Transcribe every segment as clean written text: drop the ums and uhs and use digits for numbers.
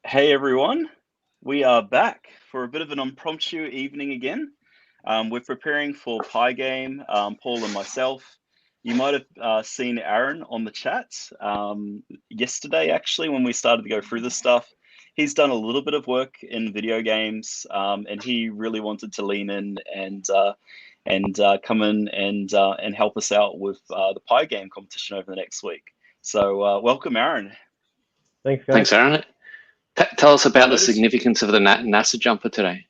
Hey everyone, we are back for a bit of an impromptu evening again. We're preparing for Pygame, Paul and myself. You might have seen Aaron on the chat yesterday, actually, when we started to go through this stuff. He's done a little bit of work in video games, and he really wanted to lean in and come in and help us out with the Pygame competition over the next week. So welcome, Aaron. Thanks, guys. Thanks, Aaron. Tell us about the significance of the NASA jumper today.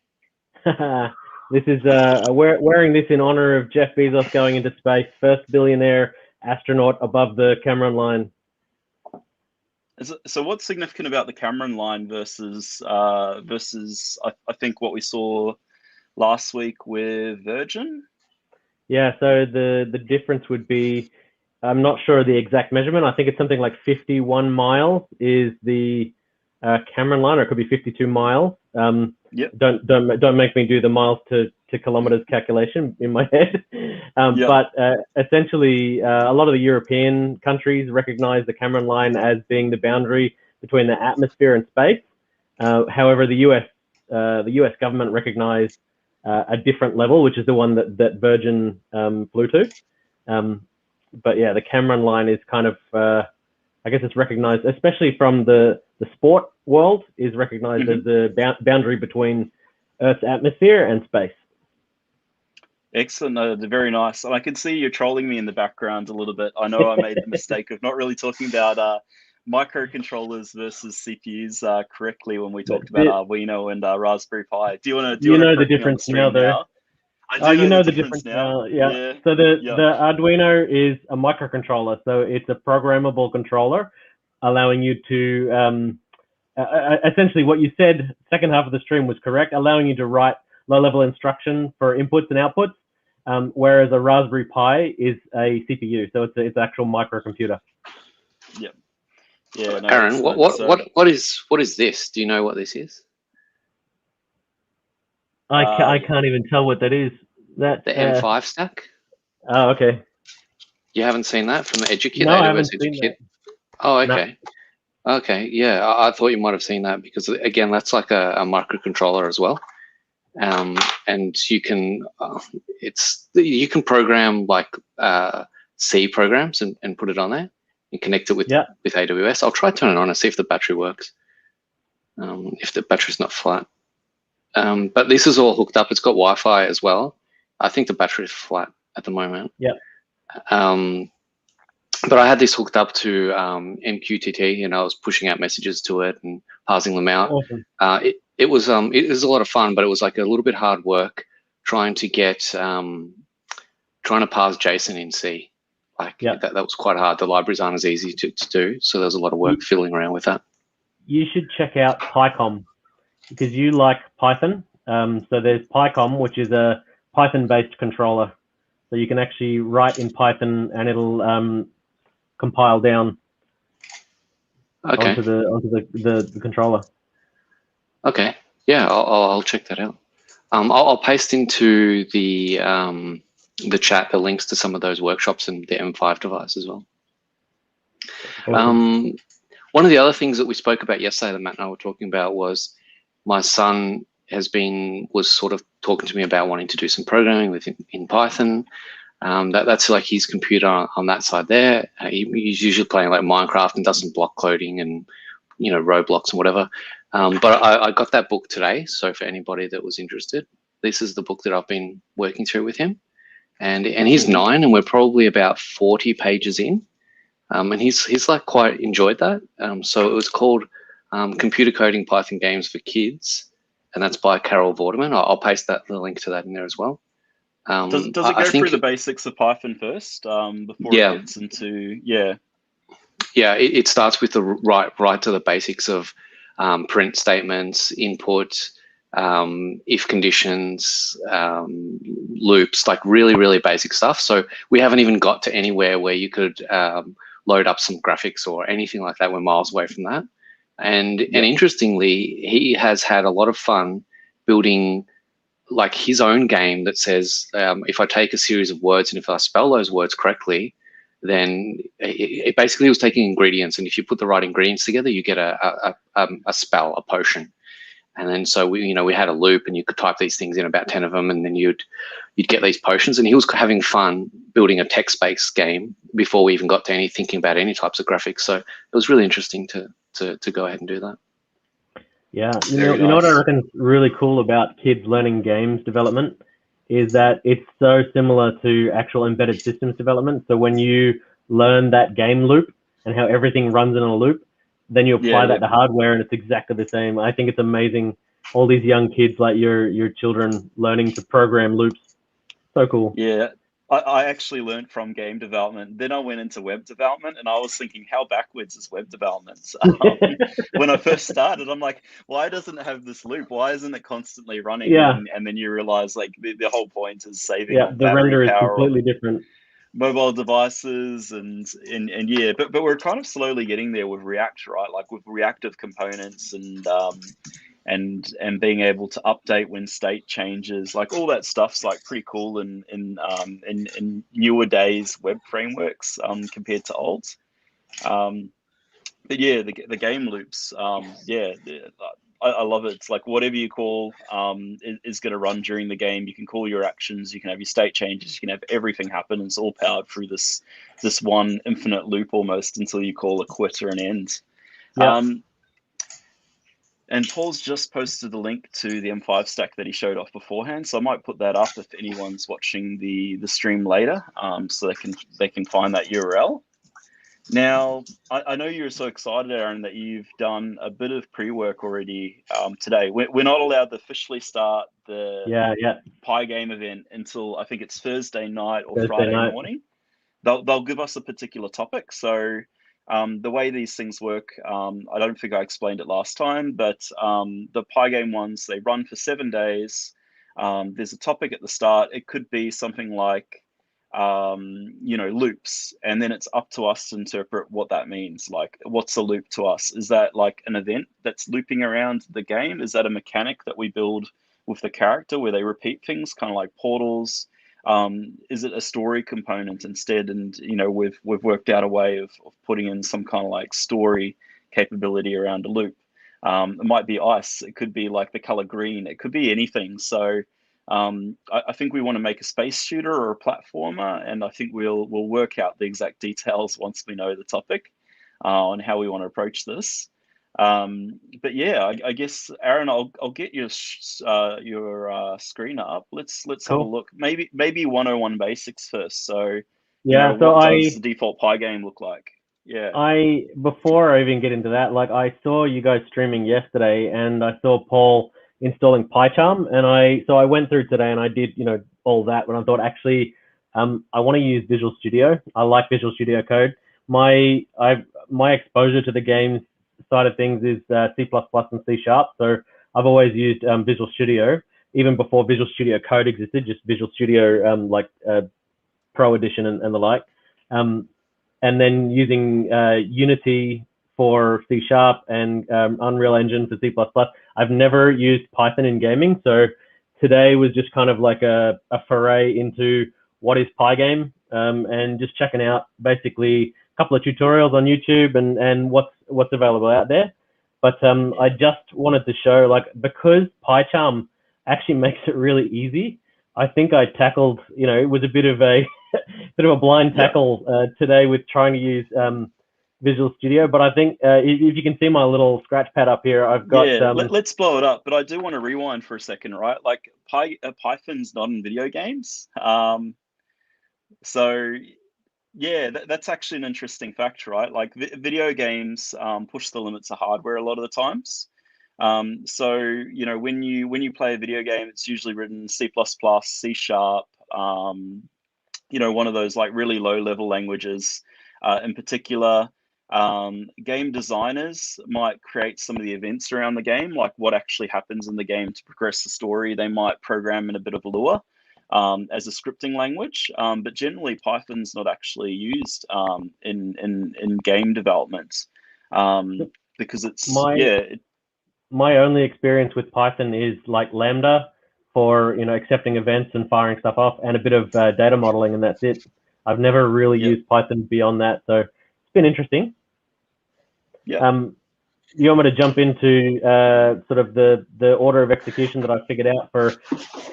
This is wearing this in honor of Jeff Bezos going into space, first billionaire astronaut above the Cameron line. So what's significant about the Cameron line versus I think what we saw last week with Virgin? Yeah, so the difference would be, I'm not sure the exact measurement. I think it's something like 51 miles is the Cameron line, or it could be 52 miles. Yep. Don't make me do the miles to kilometers calculation in my head. Yep. But essentially, a lot of the European countries recognize the Cameron line as being the boundary between the atmosphere and space. However, the US government recognized a different level, which is the one that Virgin flew to. But yeah, the Cameron line is kind of, I guess it's recognized, especially from the sport world, is recognized as the boundary between Earth's atmosphere and space. Excellent. Very nice. And I can see you're trolling me in the background a little bit. I know I made the mistake of not really talking about microcontrollers versus CPUs correctly when we talked about Arduino and Raspberry Pi. Do you want to? You know the difference now, though. I do know the difference now. Yeah. So the Arduino is a microcontroller, so it's a programmable controller, allowing you to essentially what you said. Second half of the stream was correct, allowing you to write low-level instruction for inputs and outputs, whereas a Raspberry Pi is a CPU, so it's an actual microcomputer. Yep. Yeah. No, Aaron, what is this? Do you know what this is? I can't even tell what that is. That's the M5 stack. Oh, okay. You haven't seen that from the EduKit? No, I haven't seen that. Oh, okay. No. Okay, yeah, I thought you might have seen that because again, that's like a microcontroller as well, and you can you can program like C programs and put it on there and connect it with AWS. I'll try turn it on and see if the battery works. If the battery's not flat. But this is all hooked up. It's got Wi-Fi as well. I think the battery is flat at the moment. Yeah. But I had this hooked up to MQTT, and I was pushing out messages to it and parsing them out. Awesome. It was a lot of fun, but it was like a little bit hard work trying to parse JSON in C. That was quite hard. The libraries aren't as easy to do, so there's a lot of work fiddling around with that. You should check out Pygame, because you like Python. So there's Pygame, which is a Python-based controller. So you can actually write in Python, and it'll compile down onto the controller. Okay. Yeah, I'll check that out. I'll paste into the chat the links to some of those workshops and the M5 device as well. Awesome. One of the other things that we spoke about yesterday that Matt and I were talking about was my son was sort of talking to me about wanting to do some programming in Python. That's like his computer on that side there. He's usually playing like Minecraft and does some block coding and Roblox and whatever. But I got that book today, so for anybody that was interested, this is the book that I've been working through with him. And he's 9, and we're probably about 40 pages in. And he's like quite enjoyed that. So it was called Computer Coding Python Games for Kids, and that's by Carol Vorderman. I'll paste the link to that in there as well. Does it go through the basics of Python first before it gets into it starts with the right to the basics of print statements, input, if conditions, loops, like really basic stuff. So we haven't even got to anywhere where you could load up some graphics or anything like that. We're miles away from that. And interestingly, he has had a lot of fun building like his own game that says, if I take a series of words and if I spell those words correctly, then it basically was taking ingredients, and if you put the right ingredients together, you get a spell, a potion. And then so we had a loop, and you could type these things in, about 10 of them, and then you'd get these potions. And he was having fun building a text-based game before we even got to thinking about any types of graphics. So it was really interesting to go ahead and do that. Yeah, you know what I reckon is really cool about kids learning games development is that it's so similar to actual embedded systems development. So when you learn that game loop and how everything runs in a loop, then you apply that to hardware, and it's exactly the same. I think it's amazing. All these young kids, like your children, learning to program loops. So cool. Yeah, I actually learned from game development. Then I went into web development, and I was thinking, how backwards is web development? When I first started, I'm like, why doesn't it have this loop? Why isn't it constantly running? Yeah. And then you realize, like, the whole point is saving the render is completely different. Mobile devices and yeah, but we're kind of slowly getting there with React, right? Like with reactive components and being able to update when state changes, like all that stuff's like pretty cool in newer days web frameworks compared to old. But yeah, the game loops, I love it. It's like whatever you call is going to run during the game. You can call your actions, you can have your state changes, you can have everything happen. And it's all powered through this one infinite loop almost until you call a quit or an end. Yep. And Paul's just posted the link to the M5 stack that he showed off beforehand, so I might put that up if anyone's watching the stream later, so they can find that URL. Now, I know you're so excited, Aaron, that you've done a bit of pre-work already today. We're not allowed to officially start the Pygame event until I think it's Thursday night or Friday morning. They'll give us a particular topic. So the way these things work, I don't think I explained it last time, but the Pygame ones, they run for 7 days. There's a topic at the start. It could be something like loops, and then it's up to us to interpret what that means. Like, what's a loop to us? Is that like an event that's looping around the game? Is that a mechanic that we build with the character where they repeat things, kind of like portals? Is it a story component instead? And we've worked out a way of putting in some kind of like story capability around a loop. It might be ice, it could be like the color green, it could be anything. So I think we want to make a space shooter or a platformer, and I think we'll work out the exact details once we know the topic on how we want to approach this. But yeah, I guess Aaron, I'll get your screen up. Let's have a look. Maybe 101 basics first. So what does the default Pygame look like? Yeah. Before I even get into that, like I saw you guys streaming yesterday, and I saw Paul installing PyCharm, and I went through today and I did all that, but I thought actually I want to use Visual Studio. I like Visual Studio Code. My exposure to the games side of things is C++ and C#. So I've always used Visual Studio, even before Visual Studio Code existed, just Visual Studio Pro Edition and the like. And then using Unity for C# and Unreal Engine for C++. I've never used Python in gaming, so today was just kind of like a foray into what is Pygame, and just checking out basically a couple of tutorials on YouTube and what's available out there. But I just wanted to show, like, because PyCharm actually makes it really easy, I think I tackled, it was a bit of a blind tackle today with trying to use Visual Studio, but I think if you can see my little scratch pad up here, I've got... let's blow it up, but I do want to rewind for a second, right? Like, Python's not in video games. So, yeah, that's actually an interesting fact, right? Like, video games push the limits of hardware a lot of the times. So, when you play a video game, it's usually written in C++, C#, one of those like really low-level languages. In particular, game designers might create some of the events around the game, like what actually happens in the game to progress the story. They might program in a bit of Lua as a scripting language, but generally Python's not actually used in game development because it's my only experience with Python is like Lambda for accepting events and firing stuff off, and a bit of data modeling, and that's it. I've never really used Python beyond that, so it's been interesting. Yeah. You want me to jump into sort of the order of execution that I figured out for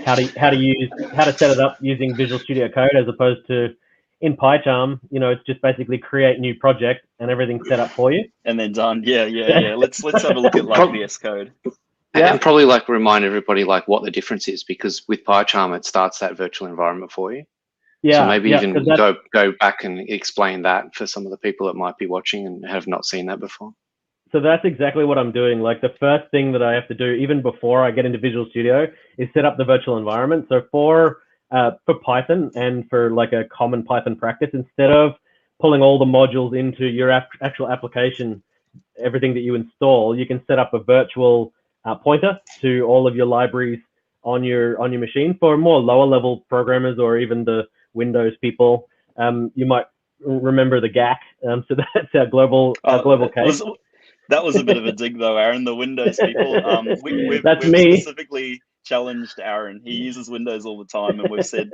how to set it up using Visual Studio Code, as opposed to in PyCharm, it's just basically create new project and everything's set up for you. And then done. Yeah. Let's have a look at like VS Code. Yeah. And probably like remind everybody like what the difference is, because with PyCharm it starts that virtual environment for you. Yeah. So maybe even go back and explain that for some of the people that might be watching and have not seen that before. So that's exactly what I'm doing. Like the first thing that I have to do, even before I get into Visual Studio, is set up the virtual environment. So for Python and for like a common Python practice, instead of pulling all the modules into your actual application, everything that you install, you can set up a virtual pointer to all of your libraries on your machine. For more lower level programmers or even the Windows people, you might remember the GAC. So that's our global case. That was a bit of a dig though, Aaron. The Windows people. We've specifically challenged Aaron. He uses Windows all the time, and we've said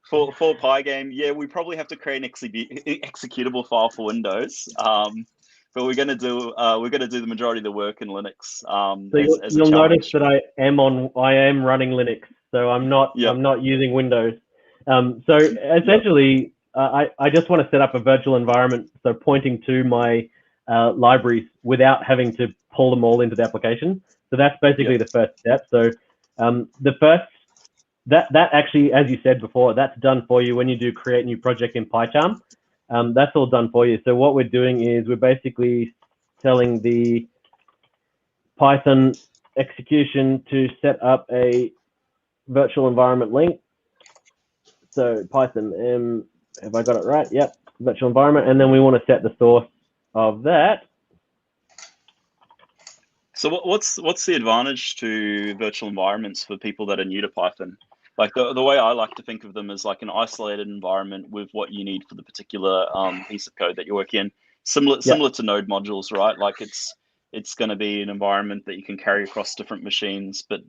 for Pygame, we probably have to create an executable file for Windows. But we're gonna do the majority of the work in Linux. So you'll notice that I am running Linux, so I'm not using Windows. So essentially, I just want to set up a virtual environment, so pointing to my libraries without having to pull them all into the application. So that's basically the first step. So that actually, as you said before, that's done for you when you do create new project in PyCharm. That's all done for you. So what we're doing is we're basically telling the Python execution to set up a virtual environment link. So Python, have I got it right? Yep, virtual environment. And then we want to set the source of that. So what's the advantage to virtual environments for people that are new to Python? Like the way I like to think of them is like an isolated environment with what you need for the particular piece of code that you work in. Similar to node modules, right? Like it's going to be an environment that you can carry across different machines, but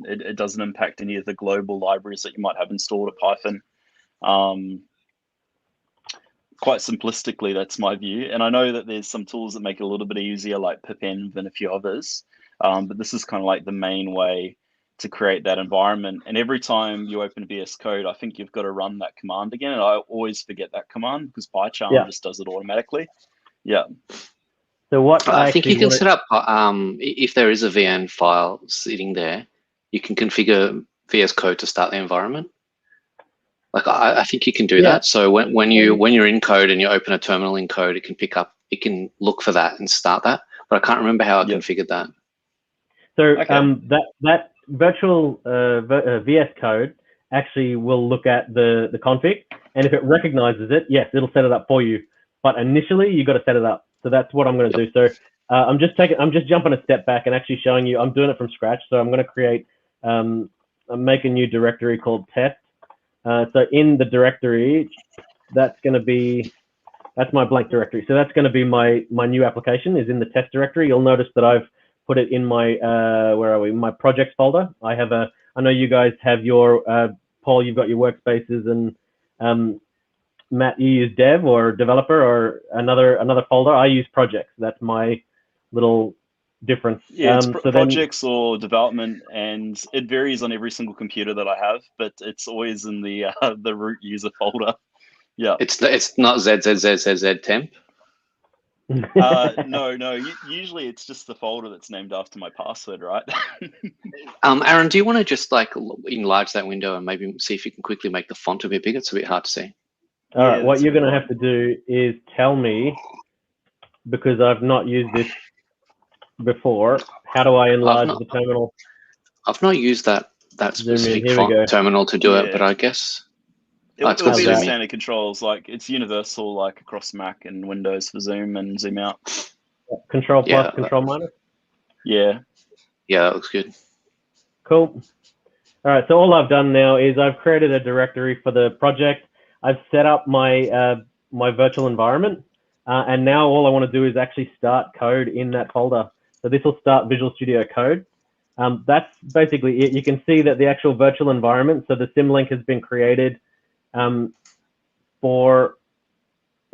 it doesn't impact any of the global libraries that you might have installed at Python. Quite simplistically, that's my view. And I know that there's some tools that make it a little bit easier, like pipenv and a few others. But this is kind of like the main way to create that environment. And every time you open VS Code, I think you've got to run that command again. And I always forget that command because PyCharm just does it automatically. Yeah. So what I think you can set up, if there is a VN file sitting there, you can configure VS Code to start the environment. Like I think you can do that. So when you're in code and you open a terminal in code, it can look for that and start that. But I can't remember how I configured that. So that virtual VS Code actually will look at the config, and if it recognizes it, yes, it'll set it up for you. But initially, you got to set it up. So that's what I'm going to do. So I'm just jumping a step back and actually showing you. I'm doing it from scratch. So I'm going to create, make a new directory called test. So in the directory, that's my blank directory. So that's going to be my new application is in the test directory. You'll notice that I've put it in my my projects folder. I know you guys have your Paul, you've got your workspaces, and Matt, you use dev or developer or another folder. I use projects. That's my little difference. Yeah, it's projects or development, and it varies on every single computer that I have, but it's always in the root user folder. Yeah, it's not ZZZZZ temp. No. Usually it's just the folder that's named after my password, right? Aaron, do you want to just like enlarge that window and maybe see if you can quickly make the font a bit bigger? It's a bit hard to see. All right, what you're going to have to do is tell me, because I've not used this before, how do I enlarge the terminal? I've not used that specific font terminal to do it, but I guess it'll be the standard controls. Like it's universal, like across Mac and Windows for zoom and zoom out. Control plus, control minus. Yeah, that looks good. Cool. All right, so all I've done now is I've created a directory for the project. I've set up my my virtual environment, and now all I want to do is actually start code in that folder. So this will start Visual Studio Code. That's basically it. You can see that the actual virtual environment, so the symlink has been created. for,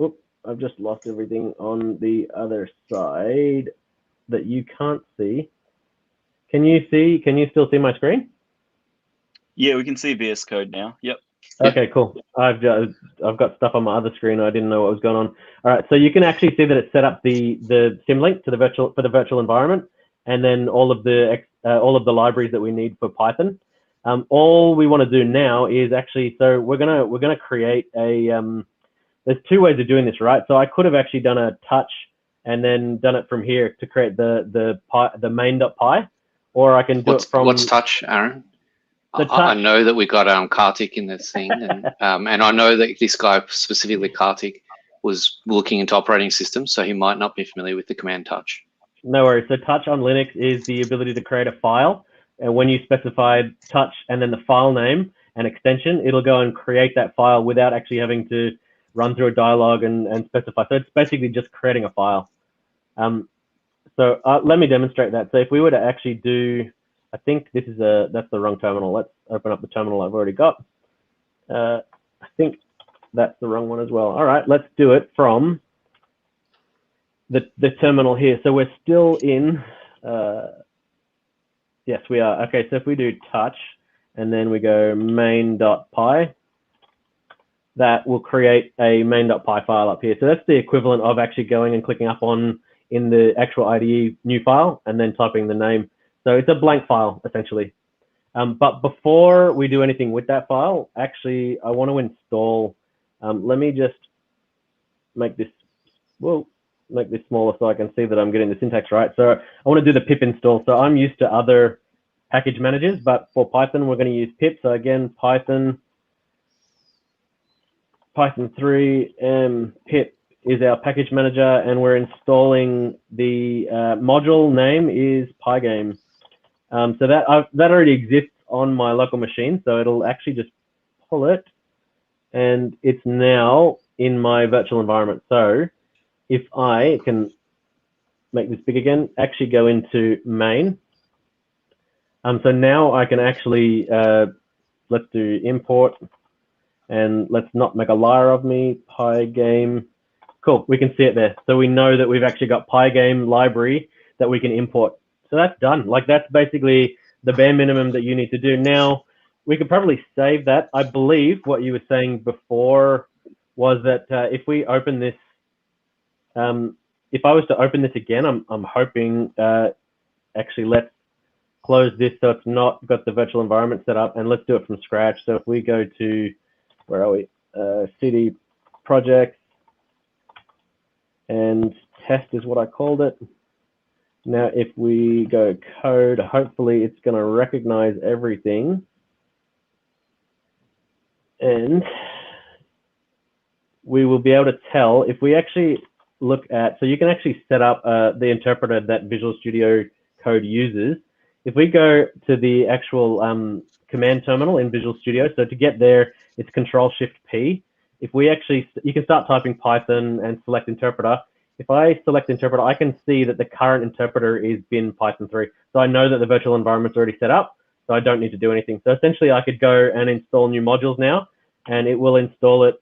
oops, I've just lost everything on the other side that you can't see. Can you still see my screen? Yeah, we can see VS Code now. Yep. Okay, cool. I've got stuff on my other screen. I didn't know what was going on. All right, so you can actually see that it's set up the symlink to the virtual environment, and then all of the libraries that we need for Python. All we want to do now is actually, so we're gonna create a. There's two ways of doing this, right? So I could have actually done a touch and then done it from here to create the main.py, or I can do it from. What's touch, Aaron? I know that we got Kartik in this thing, and I know that this guy specifically, Kartik, was looking into operating systems, so he might not be familiar with the command touch. No worries. So touch on Linux is the ability to create a file, and when you specify touch and then the file name and extension, it'll go and create that file without actually having to run through a dialog and specify. So it's basically just creating a file. So let me demonstrate that. So if we were to actually do, I think this is that's the wrong terminal. Let's open up the terminal I've already got. I think that's the wrong one as well. All right, let's do it from the terminal here. So we're still in, yes, we are. Okay, so if we do touch and then we go main.py, that will create a main.py file up here. So that's the equivalent of actually going and clicking up on in the actual IDE new file and then typing the name. So it's a blank file essentially. But before we do anything with that file, actually, I want to install, let me just make this, make this smaller so I can see that I'm getting the syntax right. So I want to do the pip install. So I'm used to other package managers, but for Python, we're going to use pip. So again, Python 3 pip is our package manager, and we're installing the module name is Pygame. So that already exists on my local machine, so it'll actually just pull it, and it's now in my virtual environment. So if I can make this big again, actually go into main. So now I can actually, let's do import, and let's not make a liar of me, Pygame. Cool, we can see it there. So we know that we've actually got Pygame library that we can import. So that's done. Like that's basically the bare minimum that you need to do. Now, we could probably save that. I believe what you were saying before was that if we open this, if I was to open this again, I'm hoping, actually let's close this so it's not got the virtual environment set up, and let's do it from scratch. So if we go to, where are we? CD projects, and test is what I called it. Now, if we go code, hopefully it's going to recognize everything. And we will be able to tell if we actually look at, so you can actually set up the interpreter that Visual Studio Code uses. If we go to the actual command terminal in Visual Studio, so to get there, it's Control-Shift-P. If we actually, you can start typing Python and select interpreter. If I select interpreter, I can see that the current interpreter is bin Python 3. So I know that the virtual environment's already set up, so I don't need to do anything. So essentially I could go and install new modules now, and it will install it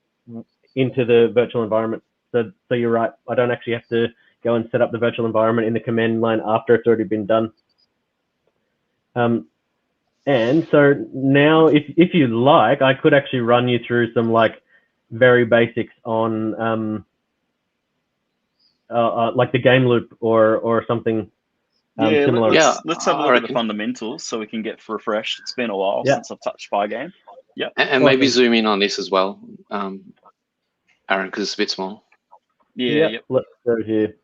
into the virtual environment. So you're right, I don't actually have to go and set up the virtual environment in the command line after it's already been done. And so now if you like, I could actually run you through some like very basics on like the game loop or something similar. Let's have a look at the fundamentals so we can get refreshed. It's been a while since I've touched Pygame. Yeah, and maybe zoom in on this as well, Aaron, because it's a bit small. Yeah. Let's go here.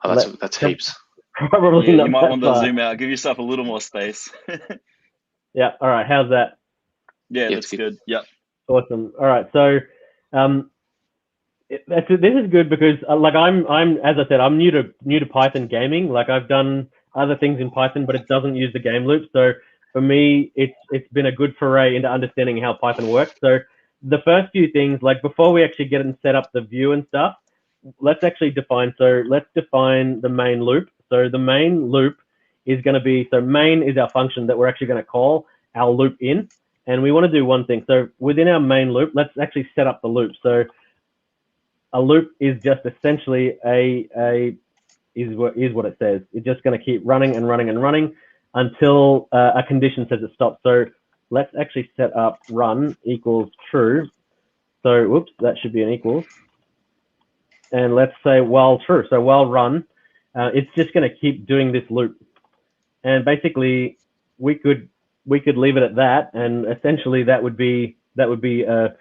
Oh, that's heaps. Probably not. You might want to zoom out. Give yourself a little more space. Yeah. All right. How's that? Yeah, that's good. Yeah. Awesome. All right. So this is good because like I'm as I said, I'm new to Python gaming. Like I've done other things in Python, but it doesn't use the game loop. So for me, it's been a good foray into understanding how Python works. So the first few things, like before we actually get and set up the view and stuff, let's actually define. So let's define the main loop. So the main loop is going to be, so main is our function that we're actually going to call our loop in. and we want to do one thing. So within our main loop, let's actually set up the loop. So a loop is just essentially is what it says. It's just going to keep running and running and running until a condition says it stops. So let's actually set up run equals true. So whoops, that should be an equals. And let's say while true. So while run, it's just going to keep doing this loop. And basically, we could leave it at that, and essentially that would be a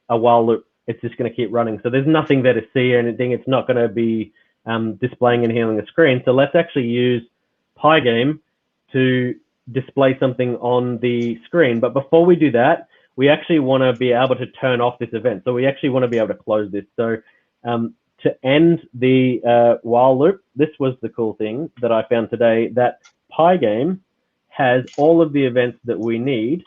while loop. It's just going to keep running. So there's nothing there to see or anything. It's not going to be displaying and healing the screen. So let's actually use Pygame to display something on the screen. But before we do that, we actually want to be able to turn off this event. So we actually want to be able to close this. So to end the while loop, this was the cool thing that I found today, that Pygame has all of the events that we need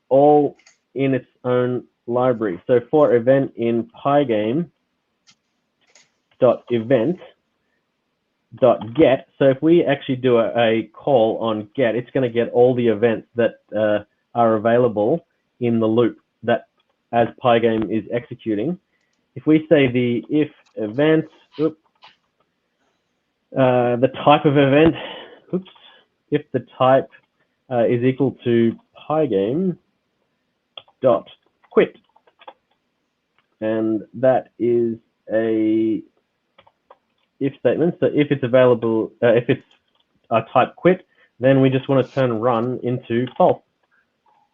all in its own library. So for event in Pygame.event.get, so if we actually do a call on get, it's going to get all the events that are available in the loop that as Pygame is executing. If we say the if event, the type of event, if the type is equal to Pygame.quit, and that is a if statement. So if it's available, if it's type quit, then we just want to turn run into false.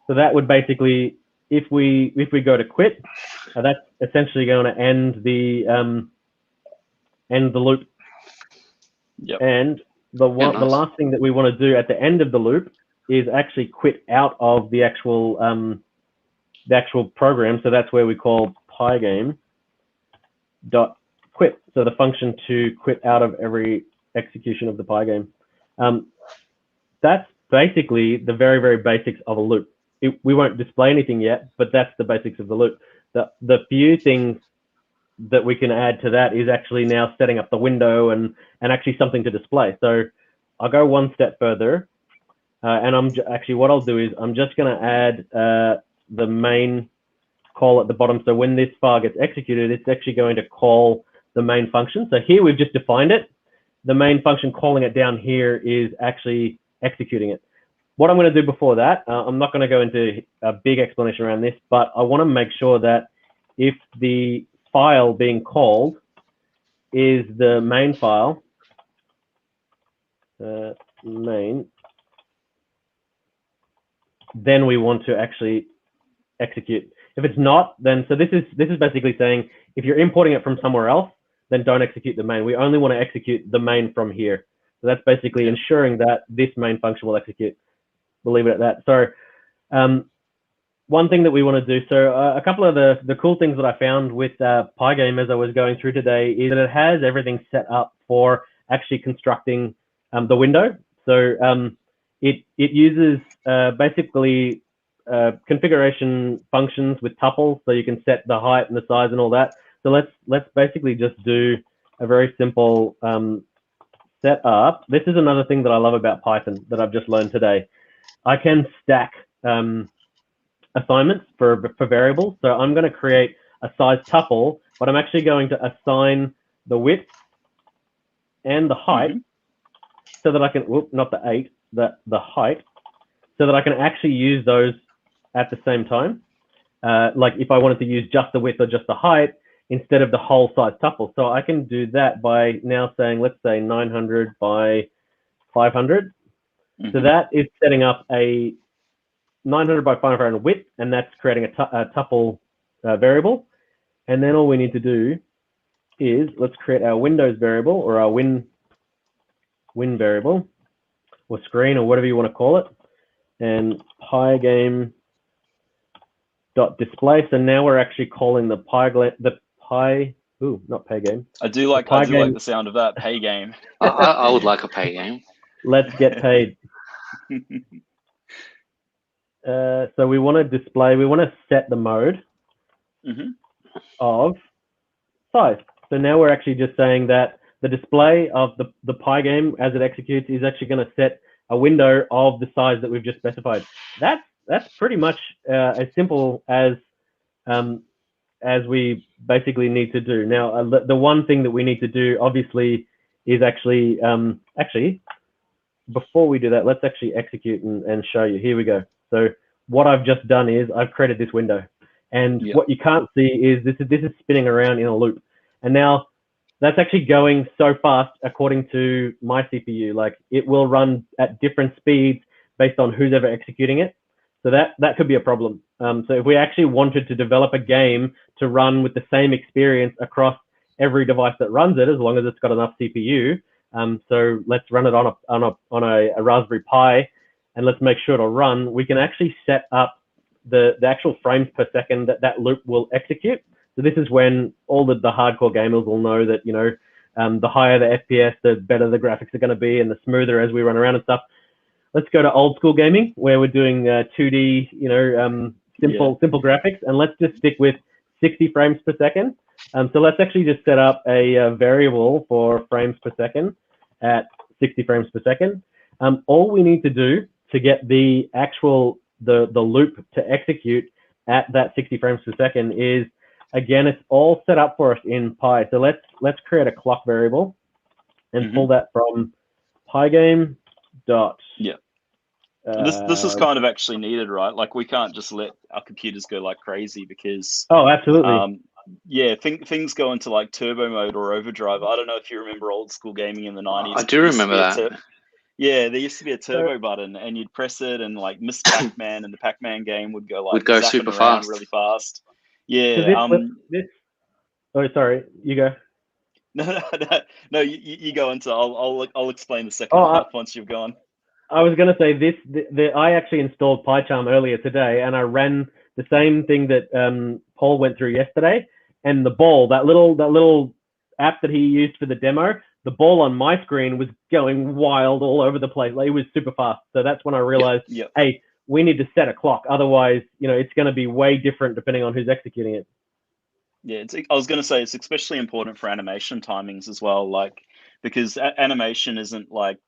So that would basically, if we go to quit, that's essentially going to end the loop. Yep. And the last thing that we want to do at the end of the loop is actually quit out of the actual program. So that's where we call Pygame.quit. So the function to quit out of every execution of the Pygame. That's basically the very, very basics of a loop. We won't display anything yet, but that's the basics of the loop. The few things that we can add to that is actually now setting up the window and actually something to display. So I'll go one step further, and what I'll do is I'm just going to add the main call at the bottom. So when this file gets executed, it's actually going to call the main function. So here we've just defined it. The main function calling it down here is actually executing it. What I'm going to do before that, I'm not going to go into a big explanation around this, but I want to make sure that if the file being called is the main file, main, then we want to actually execute. If it's not, then so this is basically saying if you're importing it from somewhere else, then don't execute the main. We only want to execute the main from here. So that's basically ensuring that this main function will execute. We'll leave it at that. So one thing that we want to do, so a couple of the cool things that I found with Pygame as I was going through today is that it has everything set up for actually constructing the window. So it uses basically configuration functions with tuples, so you can set the height and the size and all that. So let's basically just do a very simple setup. This is another thing that I love about Python that I've just learned today. I can stack assignments for variables. So I'm going to create a size tuple, but I'm actually going to assign the width and the height so that I can, not the 8, the height, so that I can actually use those at the same time. Like if I wanted to use just the width or just the height instead of the whole size tuple. So I can do that by now saying, let's say 900 by 500. So that is setting up a 900 by 500 width, and that's creating a tuple variable. And then all we need to do is let's create our Windows variable or our win variable or screen or whatever you want to call it, and Pygame.display. So now we're actually calling the not Pygame. I do like the sound of that, Pygame. I would like a Pygame. Let's get paid. So we want to display, we want to set the mode of size. So now we're actually just saying that the display of the Pygame as it executes is actually going to set a window of the size that we've just specified. That's that's pretty much as simple as we basically need to do. Now, the one thing that we need to do, obviously, is actually before we do that, let's actually execute and show you. Here we go. So what I've just done is I've created this window, and what you can't see is this is spinning around in a loop, and now that's actually going so fast according to my CPU. Like, it will run at different speeds based on who's ever executing it. So that could be a problem. So if we actually wanted to develop a game to run with the same experience across every device that runs it, as long as it's got enough CPU. So let's run it on a Raspberry Pi, and let's make sure to run. We can actually set up the actual frames per second that loop will execute. So this is when all the hardcore gamers will know that, you know, the higher the FPS, the better the graphics are going to be, and the smoother as we run around and stuff. Let's go to old school gaming, where we're doing 2D, you know, simple graphics, and let's just stick with 60 frames per second. So let's actually just set up a variable for frames per second at 60 frames per second. All we need to do to get the actual the loop to execute at that 60 frames per second is, again, it's all set up for us in Pi. So let's create a clock variable and pull that from Pygame dot. Yeah. This is kind of actually needed, right? Like, we can't just let our computers go like crazy, because absolutely. Yeah, things go into like turbo mode or overdrive. I don't know if you remember old school gaming in the 90s. I do remember that. Yeah, there used to be a turbo button, and you'd press it, and like Miss Pac-Man and the Pac-Man game would go super fast, really fast. Yeah. Oh, sorry, you go. No, you go into. I'll explain the second half once you've gone. I was going to say I actually installed PyCharm earlier today, and I ran the same thing that Paul went through yesterday. And the ball, that little app that he used for the demo, the ball on my screen was going wild all over the place. Like, it was super fast. So that's when I realized, hey, we need to set a clock. Otherwise, you know, it's going to be way different depending on who's executing it. Yeah, I was going to say it's especially important for animation timings as well, like, because animation isn't like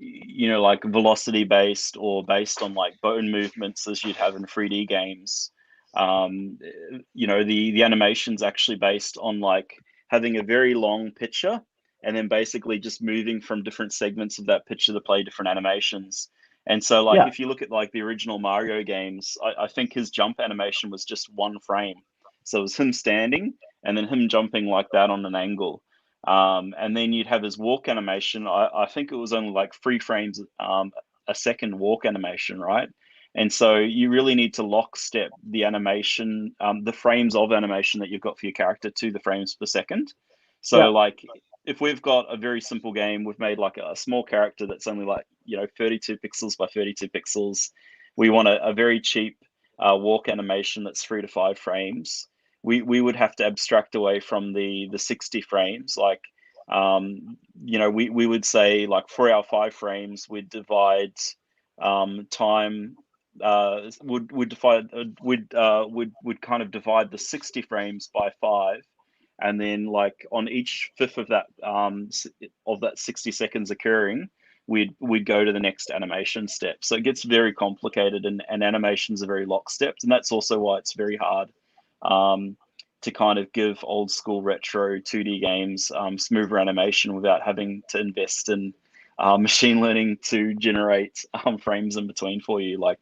you know, like velocity based or based on like bone movements as you'd have in 3D games. You know, the animation's actually based on like having a very long picture and then basically just moving from different segments of that picture to play different animations. And so, like, if you look at like the original Mario games, I think his jump animation was just one frame. So it was him standing and then him jumping like that on an angle. And then you'd have his walk animation. I think it was only like 3 frames a second walk animation, right? And so you really need to lockstep the animation, the frames of animation that you've got for your character to the frames per second. So like, if we've got a very simple game, we've made like a small character that's only like, you know, 32 pixels by 32 pixels. We want a very cheap walk animation that's 3 to 5 frames. We would have to abstract away from the 60 frames. Like, you know, we would say, like, for our 5 frames, we'd divide time. Would kind of divide the 60 frames by 5, and then like on each fifth of that 60 seconds occurring, we'd go to the next animation step. So it gets very complicated, and animations are very lockstepped, and that's also why it's very hard to kind of give old school retro 2D games smoother animation without having to invest in machine learning to generate frames in between for you, like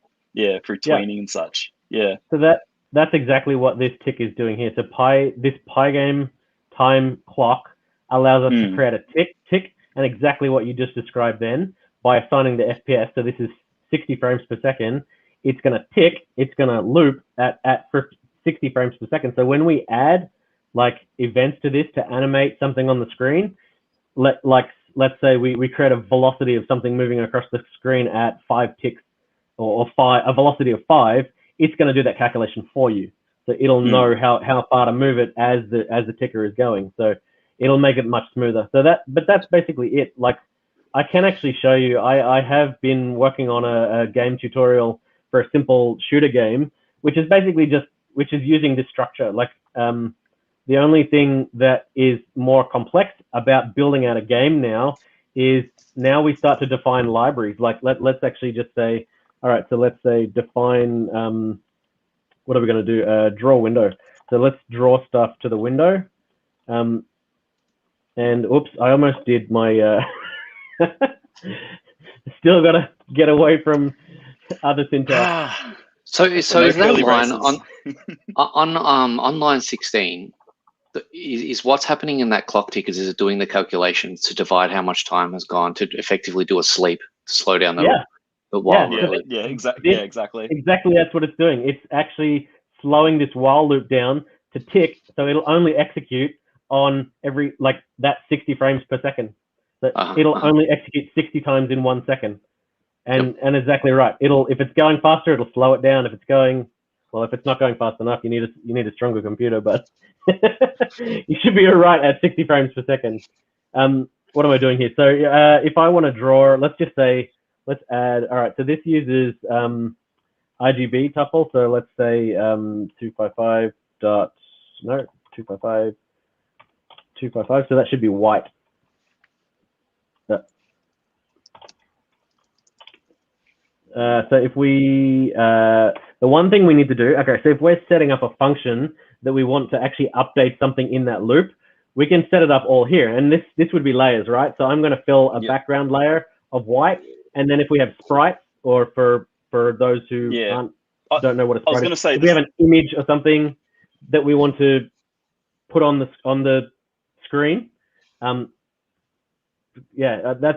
through tweening and such. Yeah. So that's exactly what this tick is doing here. So this Pygame time clock allows us to create a tick, and exactly what you just described then, by assigning the FPS. So this is 60 frames per second. It's going to tick. It's going to loop at 60 frames per second. So when we add like events to this to animate something on the screen, let's say we create a velocity of something moving across the screen at 5 ticks, or a velocity of 5, it's going to do that calculation for you. So it'll know how far to move it as the ticker is going. So it'll make it much smoother. But that's basically it. Like, I can actually show you. I have been working on a game tutorial for a simple shooter game, which is using this structure. Like, the only thing that is more complex about building out a game now is now we start to define libraries. Like, let's actually just say all right, so let's say define, what are we going to do? Draw window. So let's draw stuff to the window. And oops, I almost did my, still got to get away from other syntax. So is that line on line 16, is what's happening in that clock tickers, is it doing the calculations to divide how much time has gone to effectively do a sleep to slow down the while loop? Exactly. Exactly, that's what it's doing. It's actually slowing this while loop down to tick, so it'll only execute on every, like, that 60 frames per second. So it'll only execute 60 times in 1 second. And exactly right. If it's going faster, it'll slow it down. If it's going, well, if it's not going fast enough, you need a stronger computer, but you should be all right at 60 frames per second. What am I doing here? So if I want to draw, let's just say, let's add, all right, so this uses RGB tuple. So let's say 255 dot, no, 255, so that should be white. So if we, the one thing we need to do, okay, so if we're setting up a function that we want to actually update something in that loop, we can set it up all here. And this would be layers, right? So I'm going to fill a background layer of white. And then if we have sprites, or for those who don't know what a sprite is, if we have an image or something that we want to put on the screen, that's,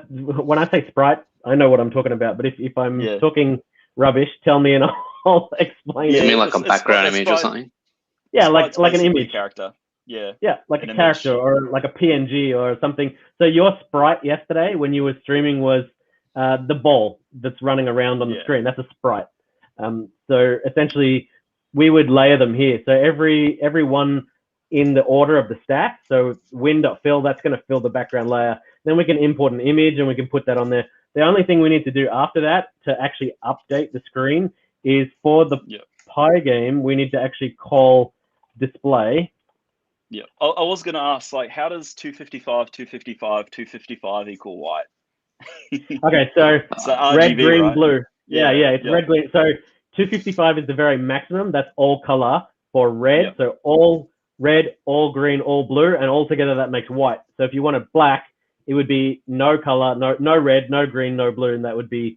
when I say sprite, I know what I'm talking about, but if I'm talking rubbish, tell me and I'll explain. You mean like a background image or something? Yeah, like an image. Character. Yeah, like a character or like a PNG or something. So your sprite yesterday when you were streaming was the ball that's running around on the screen. That's a sprite. So essentially, we would layer them here. So every one in the order of the stack. So win.fill, that's going to fill the background layer. Then we can import an image and we can put that on there. The only thing we need to do after that to actually update the screen is for the Pygame, we need to actually call display. Yeah, I was going to ask, like, how does 255, 255, 255 equal white? Okay, so RGB, red, green, right? blue. Yeah, it's red, green. So 255 is the very maximum. That's all color for red. Yep. So all red, all green, all blue, and all together that makes white. So if you wanted black, it would be no color, no red, no green, no blue, and that would be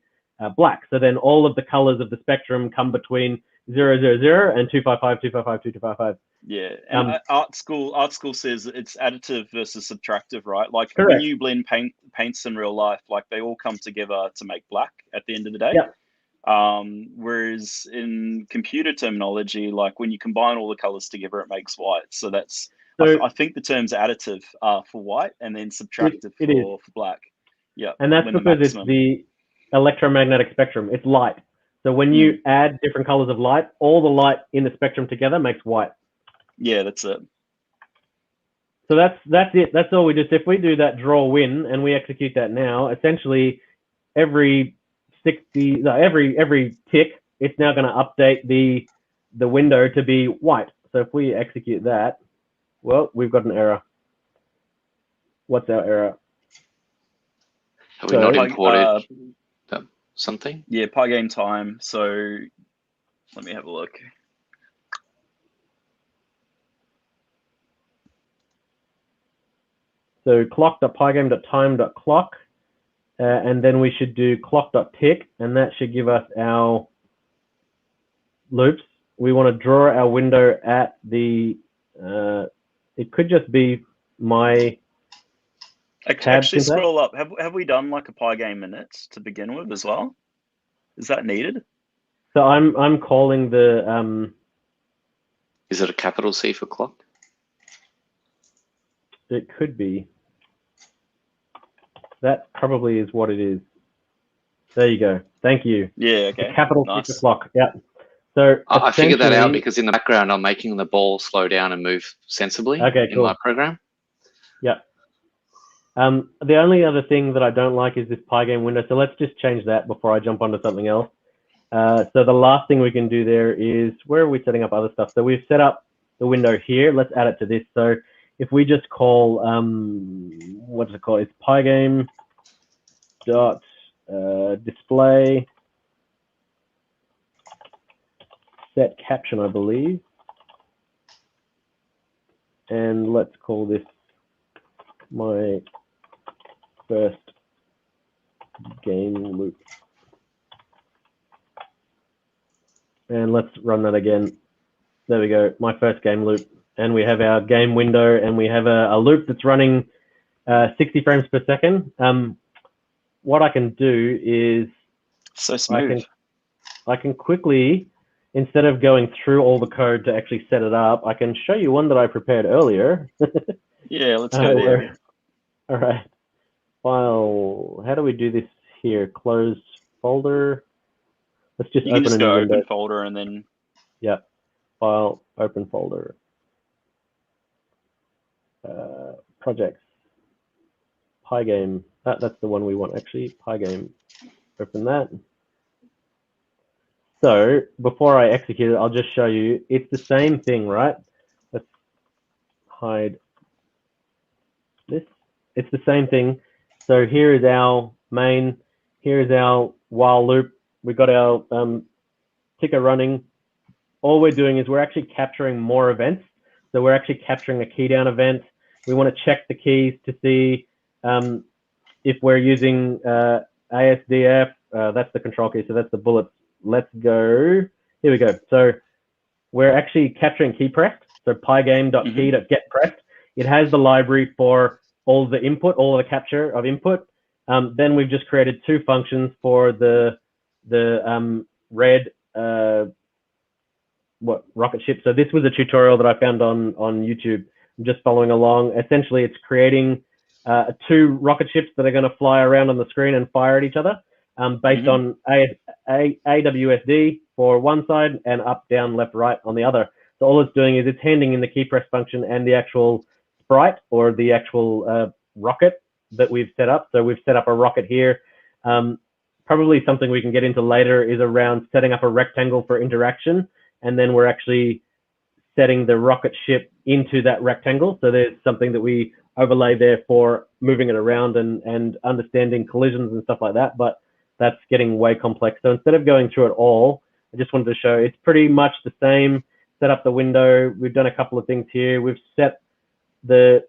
black. So then all of the colors of the spectrum come between 000 and 255, 255, 255. Yeah, and art school says it's additive versus subtractive, right? Like correct. When you blend paints in real life, like they all come together to make black at the end of the day. Yeah. Whereas in computer terminology, like when you combine all the colors together, it makes white. So that's, I think the term's additive for white, and then subtractive for black. Yeah, and that's because it's the electromagnetic spectrum. It's light. So when you add different colors of light, all the light in the spectrum together makes white. Yeah, that's it. So that's it. That's all we do. So if we do that draw win and we execute that now, essentially every tick, it's now going to update the window to be white. So if we execute that, well, we've got an error. What's our error? Have we not imported something? Yeah, Pygame time. So let me have a look. So clock.pygame.time.clock, and then we should do clock.tick, and that should give us our loops. We want to draw our window at the, it could just be my Actually, scroll up. Have we done like a Pygame minutes to begin with as well? Is that needed? So I'm calling the. Is it a capital C for clock? It could be. That probably is what it is. There you go. Thank you. Yeah. Okay. The capital C for clock. Yeah. So I figured that out because in the background I'm making the ball slow down and move sensibly in my program. Yeah. The only other thing that I don't like is this Pygame window. So let's just change that before I jump onto something else. So the last thing we can do there is, where are we setting up other stuff? So we've set up the window here. Let's add it to this. So if we just call, what's it called? It's Pygame dot display set caption, I believe. And let's call this my first game loop. And let's run that again. There we go, my first game loop. And we have our game window, and we have a loop that's running 60 frames per second. What I can do is so smooth. I can quickly, instead of going through all the code to actually set it up, I can show you one that I prepared earlier. Yeah, let's go there. All right. File. How do we do this here? Close folder. Let's just open a new window. Open folder and then. Yeah. File. Open folder. Projects. Pygame. That's the one we want actually. Pygame. Open that. So before I execute it, I'll just show you. It's the same thing, right? Let's hide this. It's the same thing. So here is our main. Here is our while loop. We've got our ticker running. All we're doing is we're actually capturing more events. So we're actually capturing a key down event. We want to check the keys to see if we're using ASDF. That's the control key. So that's the bullets. Let's go. Here we go. So we're actually capturing key pressed. So pygame.key.getPressed. It has the library for all the input, all the capture of input. Then we've just created two functions for the red rocket ship. So this was a tutorial that I found on YouTube. I'm just following along. Essentially, it's creating two rocket ships that are going to fly around on the screen and fire at each other based on AWSD for one side and up, down, left, right on the other. So all it's doing is it's handing in the key press function and the actual sprite or the actual rocket that we've set up. So we've set up a rocket here. Probably something we can get into later is around setting up a rectangle for interaction. And then we're actually setting the rocket ship into that rectangle. So there's something that we overlay there for moving it around and understanding collisions and stuff like that. But that's getting way complex. So instead of going through it all, I just wanted to show it's pretty much the same. Set up the window. We've done a couple of things here. We've set the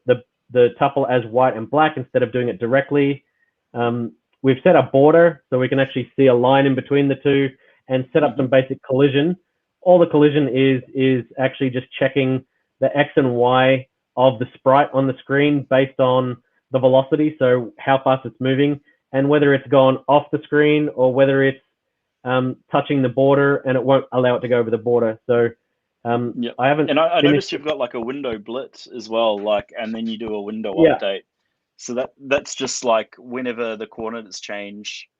tuple as white and black instead of doing it directly. We've set a border so we can actually see a line in between the two and set up some basic collision. All the collision is actually just checking the X and Y of the sprite on the screen based on the velocity, so how fast it's moving, and whether it's gone off the screen or whether it's touching the border and it won't allow it to go over the border. So I haven't. And I noticed you've got like a window blitz as well, like, and then you do a window update. So that's just like whenever the coordinates change,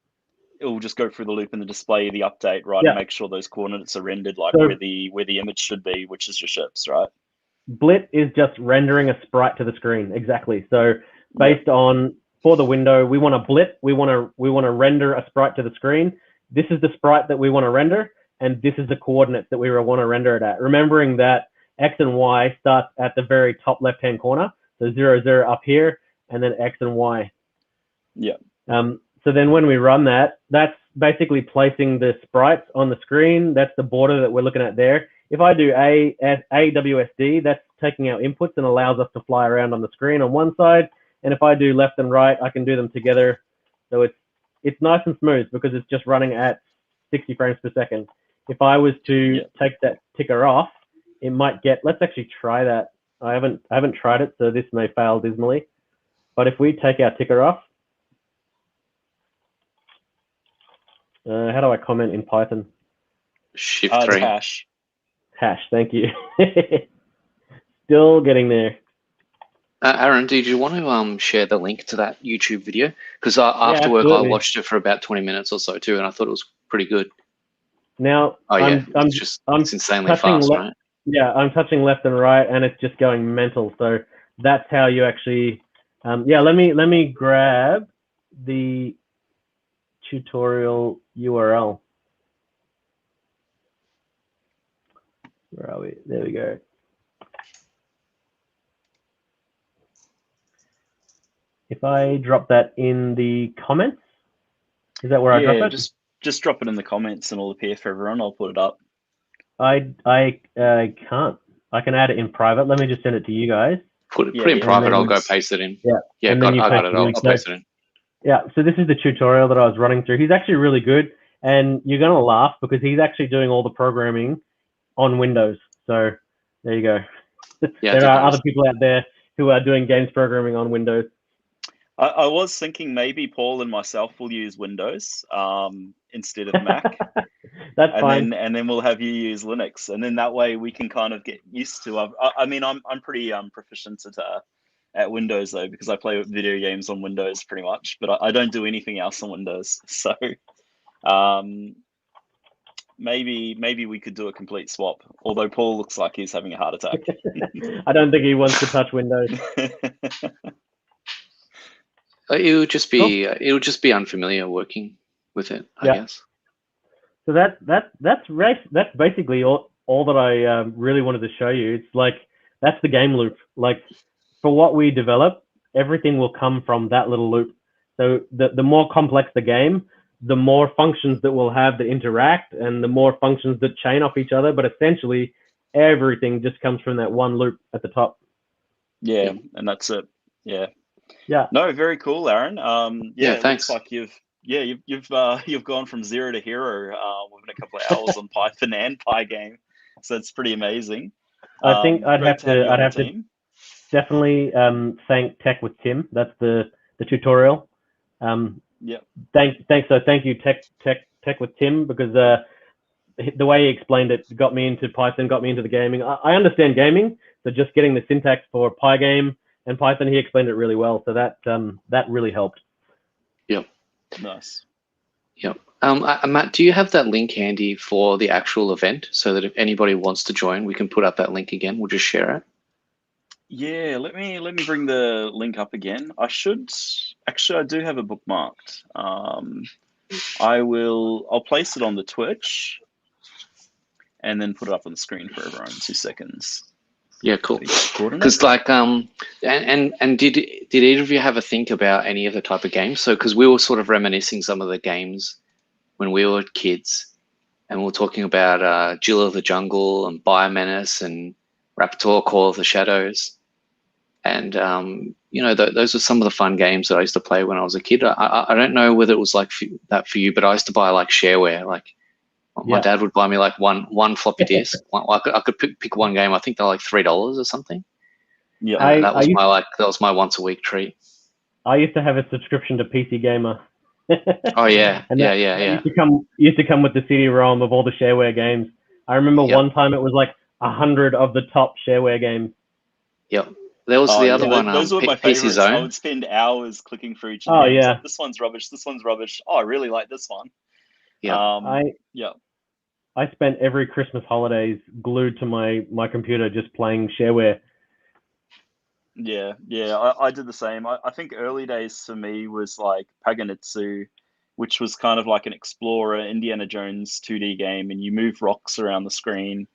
it will just go through the loop and the display the update, right, and make sure those coordinates are rendered like where the image should be, which is your ships, right? Blitz is just rendering a sprite to the screen, exactly. So based on for the window, we want to blitz, we want to render a sprite to the screen. This is the sprite that we want to render, and this is the coordinates that we want to render it at. Remembering that X and Y starts at the very top left-hand corner, so 0, 0 up here, and then X and Y. Yeah. So then when we run that, that's basically placing the sprites on the screen. That's the border that we're looking at there. If I do AWSD, that's taking our inputs and allows us to fly around on the screen on one side. And if I do left and right, I can do them together. So it's nice and smooth because it's just running at 60 frames per second. If I was to take that ticker off, it might get, let's actually try that. I haven't tried it, so this may fail dismally. But if we take our ticker off, how do I comment in Python? Shift 3. Hash. Hash, thank you. Still getting there. Aaron, did you want to share the link to that YouTube video? Because after work, I watched it for about 20 minutes or so too, and I thought it was pretty good. Now, it's insanely fast, right? Yeah, I'm touching left and right, and it's just going mental. So that's how you actually, let me grab the tutorial URL. Where are we? There we go. If I drop that in the comments, is that where I drop it? Just drop it in the comments and it'll appear for everyone. I'll put it up. I can't. I can add it in private. Let me just send it to you guys. Put it in private. I'll go paste it in. Yeah. Yeah, and then you I got paste it. I'll paste it in. Yeah. So this is the tutorial that I was running through. He's actually really good, and you're gonna laugh because he's actually doing all the programming on Windows. So there you go. Yeah, there are other people out there who are doing games programming on Windows. I was thinking maybe Paul and myself will use Windows instead of Mac. That's fine. And then we'll have you use Linux, and then that way we can kind of get used to. I mean, I'm pretty proficient at Windows though, because I play video games on Windows pretty much, but I don't do anything else on Windows. So maybe we could do a complete swap. Although Paul looks like he's having a heart attack. I don't think he wants to touch Windows. It'll just be unfamiliar working with it, I guess. So that's basically all that I really wanted to show you. It's like that's the game loop. Like for what we develop, everything will come from that little loop. So the more complex the game, the more functions that we'll have that interact, and the more functions that chain off each other. But essentially, everything just comes from that one loop at the top. Yeah, and that's it. Yeah. Yeah. No, very cool, Aaron. Yeah, thanks. It looks like you've gone from zero to hero within a couple of hours on Python and Pygame, so it's pretty amazing. I think I'd have to definitely thank Tech with Tim. That's the tutorial. Yeah. Thank you, Tech with Tim, because the way he explained it got me into Python, got me into the gaming. I understand gaming, so just getting the syntax for Pygame and Python, he explained it really well. So that really helped. Yep. Nice. Yep. Matt, do you have that link handy for the actual event, so that if anybody wants to join, we can put up that link again? We'll just share it. Yeah, let me bring the link up again. I do have it bookmarked. I'll place it on the Twitch and then put it up on the screen for everyone. 2 seconds. Yeah, cool. Because like and did either of you have a think about any of the type of games? So because we were sort of reminiscing some of the games when we were kids, and we were talking about Jill of the Jungle and Biomenace and Raptor Call of the Shadows, and those are some of the fun games that I used to play when I was a kid. I don't know whether it was like that for you, but I used to buy like shareware. Like my dad would buy me like one floppy disk. I could pick one game. I think they're like $3 or something. Yeah, that was my once a week treat. I used to have a subscription to PC Gamer. Oh yeah, and yeah. Used to come with the CD-ROM of all the shareware games. I remember one time it was like 100 of the top shareware games. Yep. There was the other one. Those were my favorites. I would spend hours clicking through each game. Yeah. Like, this one's rubbish. This one's rubbish. Oh, I really like this one. Yeah. I spent every Christmas holidays glued to my computer just playing shareware. Yeah, I did the same. I think early days for me was like Paganitsu, which was kind of like an Explorer, Indiana Jones 2D game, and you move rocks around the screen.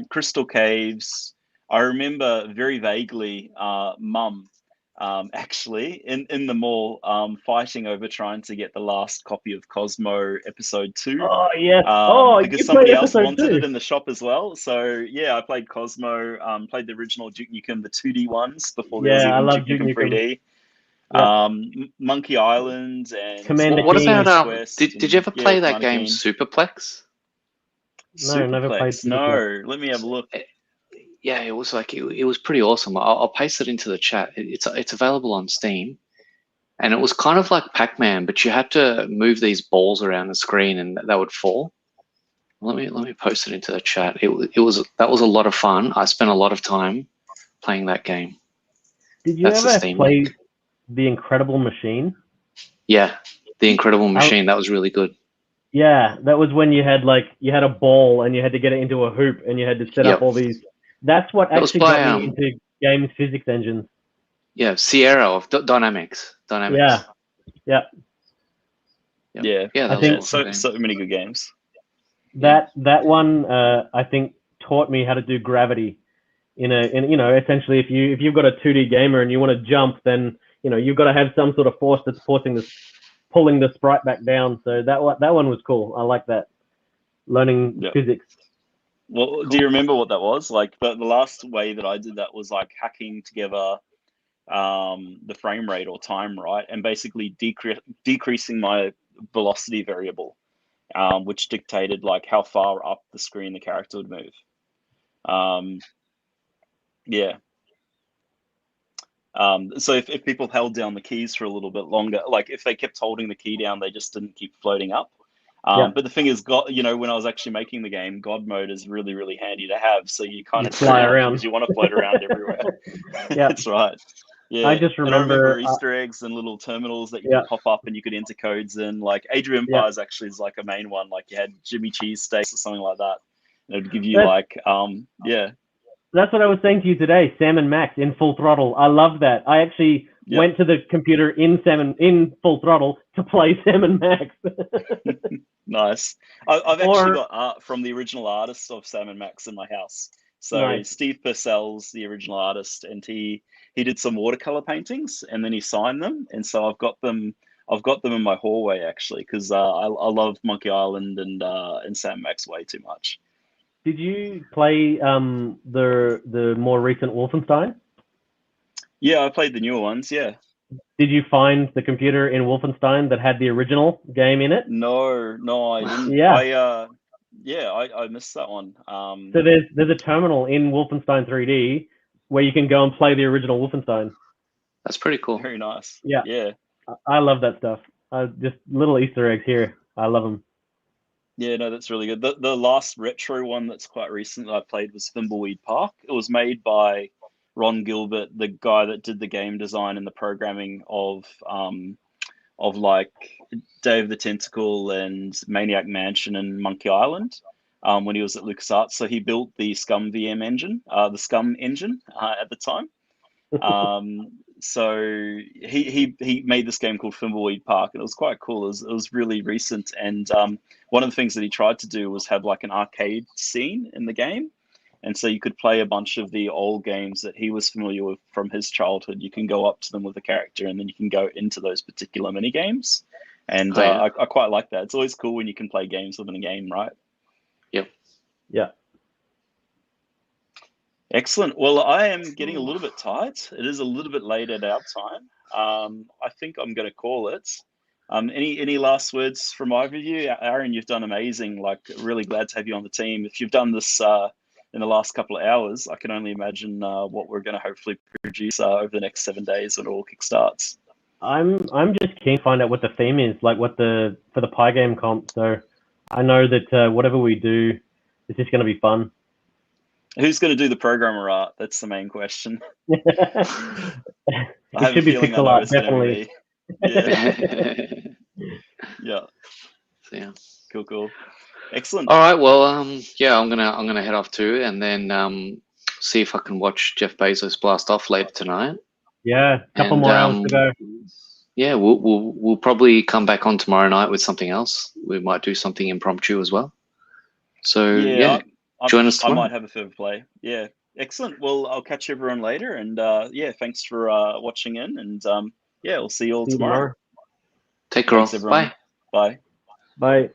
Crystal Caves. I remember very vaguely Mum actually in the mall fighting over trying to get the last copy of Cosmo Episode 2. Oh, yes. Because somebody else wanted it in the shop as well. So, yeah, I played Cosmo, played the original Duke Nukem, the 2D ones before there was even Duke Nukem 3D. Monkey Island and Commander what King. About did you ever play that game Superplex? No, never played Superplex. No, let me have a look. Yeah, it was like it was pretty awesome. I'll paste it into the chat. It's available on Steam, and it was kind of like Pac-Man, but you had to move these balls around the screen, and they would fall. Let me post it into the chat. That was a lot of fun. I spent a lot of time playing that game. Did you ever play The Incredible Machine? Yeah, The Incredible Machine. That was really good. Yeah, that was when you had a ball and you had to get it into a hoop and you had to set up all these. That's what actually got me into games physics engines. Yeah, Sierra of Dynamics. Yeah. I think so many good games. That one I think taught me how to do gravity. Essentially if you've got a 2D gamer and you want to jump, then you've got to have some sort of force that's pulling the sprite back down. So that one was cool. I like that. Learning physics. Well, do you remember what that was? Like the last way that I did that was like hacking together the frame rate or time, right? And basically decreasing my velocity variable, which dictated like how far up the screen the character would move. Yeah. So if people held down the keys for a little bit longer, like if they kept holding the key down, they just didn't keep floating up. But the thing is, God, you know, when I was actually making the game, God mode is really, really handy to have. So you kind of fly around because you want to float around everywhere. Yeah, That's right. Yeah, I just and I remember remember. Easter eggs and little terminals that you Yeah, could pop up and you could enter codes in. Like Age of yeah. Empires actually is like a main one. Like you had Jimmy Cheese Steaks or something like that. And it would give you That's- like, yeah, That's what I was saying to you today. Sam and Max in full throttle. I love that. I actually Yep. went to the computer in full throttle to play Sam and Max. Nice. I've actually Or got art from the original artist of Sam and Max in my house. So Nice. Steve Purcell's the original artist, and he did some watercolor paintings, and then he signed them, and so I've got them. I've got them in my hallway actually, because I love Monkey Island and Sam Max way too much. Did you play the more recent Wolfenstein? Yeah, I played the newer ones. Yeah. Did you find the computer in Wolfenstein that had the original game in it? No, I didn't. Yeah. I missed that one. So there's a terminal in Wolfenstein 3D where you can go and play the original Wolfenstein. That's pretty cool. Very nice. Yeah. Yeah. I love that stuff. Just little Easter eggs here. I love them. Yeah, no, that's really good. The last retro one that's quite recent that I played was Thimbleweed Park. It was made by Ron Gilbert, the guy that did the game design and the programming of like Dave the Tentacle and Maniac Mansion and Monkey Island when he was at LucasArts. So he built the Scum VM engine, the Scum engine at the time. So he made this game called Thimbleweed Park, and it was quite cool. It was really recent, and one of the things that he tried to do was have like an arcade scene in the game, and so you could play a bunch of the old games that he was familiar with from his childhood. You can go up to them with a character, and then you can go into those particular mini games, and I quite like that. It's always cool when you can play games within a game, right? Yep. Yeah. Excellent. Well, I am getting a little bit tight. It is a little bit late at our time. I think I'm going to call it. Any last words from either of you? Aaron, you've done amazing. Like, really glad to have you on the team. If you've done this in the last couple of hours, I can only imagine what we're going to hopefully produce over the next 7 days when it all kickstarts. I'm just keen to find out what the theme is, like for the Pygame comp. So I know that whatever we do is just going to be fun. Who's going to do the programmer art? That's the main question. It should be pixel art, definitely. Yeah. Yeah. Cool. Excellent. All right. Well, yeah, I'm gonna head off too, and then see if I can watch Jeff Bezos blast off later tonight. Yeah, a couple more hours to go. Yeah, we'll probably come back on tomorrow night with something else. We might do something impromptu as well. So yeah. Join us tomorrow. I might have a further play. Yeah, excellent. Well, I'll catch everyone later, and yeah, thanks for watching in, and yeah, we'll see you all tomorrow. Take care. Thanks, everyone. Bye. Bye. Bye.